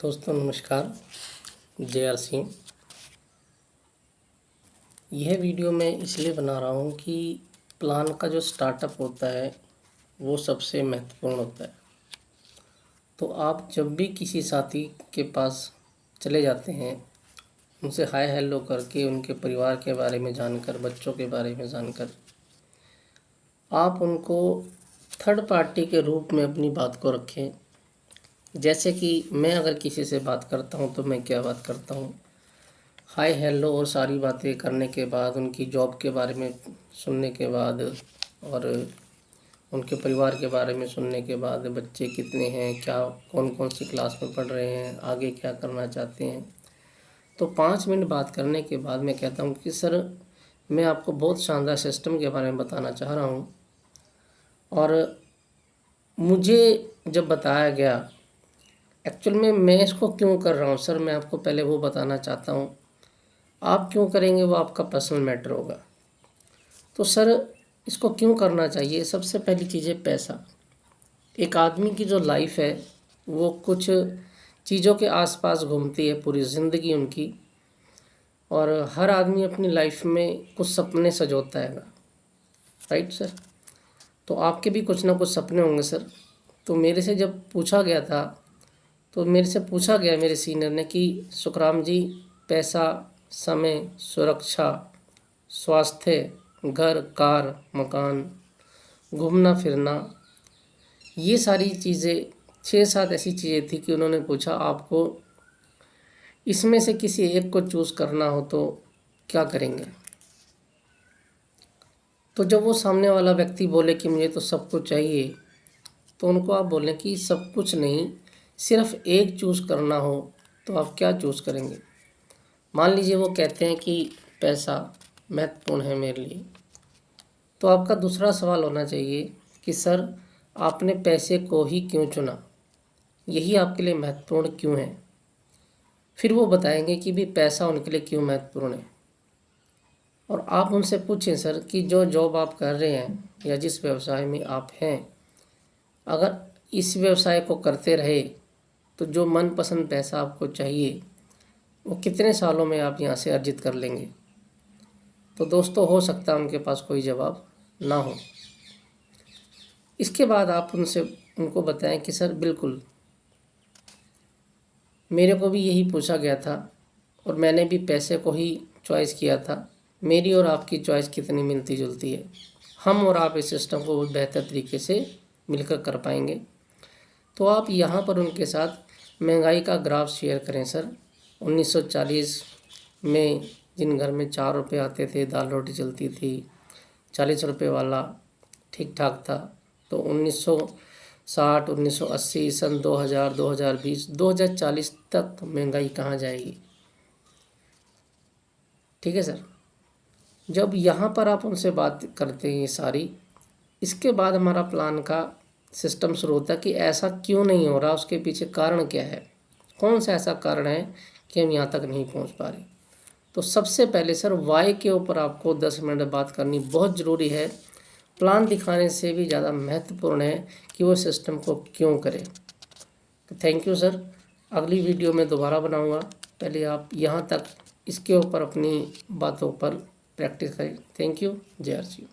दोस्तों नमस्कार। JR सिंह। यह वीडियो मैं इसलिए बना रहा हूँ कि प्लान का जो स्टार्टअप होता है वो सबसे महत्वपूर्ण होता है। तो आप जब भी किसी साथी के पास चले जाते हैं, उनसे हाय हेलो करके उनके परिवार के बारे में जानकर, बच्चों के बारे में जानकर, आप उनको थर्ड पार्टी के रूप में अपनी बात को रखें। जैसे कि मैं अगर किसी से बात करता हूँ तो मैं क्या बात करता हूँ, हाय हेलो और सारी बातें करने के बाद, उनकी जॉब के बारे में सुनने के बाद और उनके परिवार के बारे में सुनने के बाद, बच्चे कितने हैं, क्या कौन कौन सी क्लास में पढ़ रहे हैं, आगे क्या करना चाहते हैं, तो 5 मिनट बात करने के बाद मैं कहता हूँ कि सर मैं आपको बहुत शानदार सिस्टम के बारे में बताना चाह रहा हूँ और मुझे जब बताया गया एक्चुअल में मैं इसको क्यों कर रहा हूँ सर, मैं आपको पहले वो बताना चाहता हूँ। आप क्यों करेंगे वो आपका पर्सनल मैटर होगा। तो सर इसको क्यों करना चाहिए। सबसे पहली चीज़ है पैसा। एक आदमी की जो लाइफ है वो कुछ चीज़ों के आसपास घूमती है पूरी ज़िंदगी उनकी, और हर आदमी अपनी लाइफ में कुछ सपने सजोता है, राइट सर। तो आपके भी कुछ ना कुछ सपने होंगे सर। तो मेरे से जब पूछा गया था, तो मेरे से पूछा गया मेरे सीनियर ने कि सुखराम जी, पैसा, समय, सुरक्षा, स्वास्थ्य, घर, कार, मकान, घूमना फिरना, ये सारी चीज़ें 6-7 ऐसी चीज़ें थी कि उन्होंने पूछा आपको इसमें से किसी एक को चूज़ करना हो तो क्या करेंगे। तो जब वो सामने वाला व्यक्ति बोले कि मुझे तो सब कुछ चाहिए, तो उनको आप बोलें कि सब कुछ नहीं, सिर्फ एक चूज़ करना हो तो आप क्या चूज़ करेंगे। मान लीजिए वो कहते हैं कि पैसा महत्वपूर्ण है मेरे लिए, तो आपका दूसरा सवाल होना चाहिए कि सर आपने पैसे को ही क्यों चुना, यही आपके लिए महत्वपूर्ण क्यों है। फिर वो बताएंगे कि भी पैसा उनके लिए क्यों महत्वपूर्ण है। और आप उनसे पूछें सर कि जो जॉब आप कर रहे हैं या जिस व्यवसाय में आप हैं, अगर इस व्यवसाय को करते रहे तो जो मनपसंद पैसा आपको चाहिए वो कितने सालों में आप यहाँ से अर्जित कर लेंगे। तो दोस्तों हो सकता है उनके पास कोई जवाब ना हो। इसके बाद आप उनको बताएं कि सर बिल्कुल मेरे को भी यही पूछा गया था और मैंने भी पैसे को ही चॉइस किया था। मेरी और आपकी चॉइस कितनी मिलती जुलती है, हम और आप इस सिस्टम को बहुत बेहतर तरीके से मिलकर कर पाएंगे। तो आप यहाँ पर उनके साथ महंगाई का ग्राफ शेयर करें सर। 1940 में जिन घर में 4 रुपये आते थे, दाल रोटी चलती थी, 40 रुपये वाला ठीक ठाक था। तो 1960, 1980, सन 2000, 2020, 2040 तक महंगाई कहाँ जाएगी। ठीक है सर। जब यहाँ पर आप उनसे बात करते हैं ये सारी, इसके बाद हमारा प्लान का सिस्टम शुरू होता है कि ऐसा क्यों नहीं हो रहा, उसके पीछे कारण क्या है, कौन सा ऐसा कारण है कि हम यहाँ तक नहीं पहुँच पा रहे। तो सबसे पहले सर वाई के ऊपर आपको 10 मिनट बात करनी बहुत ज़रूरी है। प्लान दिखाने से भी ज़्यादा महत्वपूर्ण है कि वो सिस्टम को क्यों करें। तो थैंक यू सर। अगली वीडियो में दोबारा बनाऊँगा, पहले आप यहाँ तक इसके ऊपर अपनी बातों पर प्रैक्टिस करें। Thank you. JR सिंह।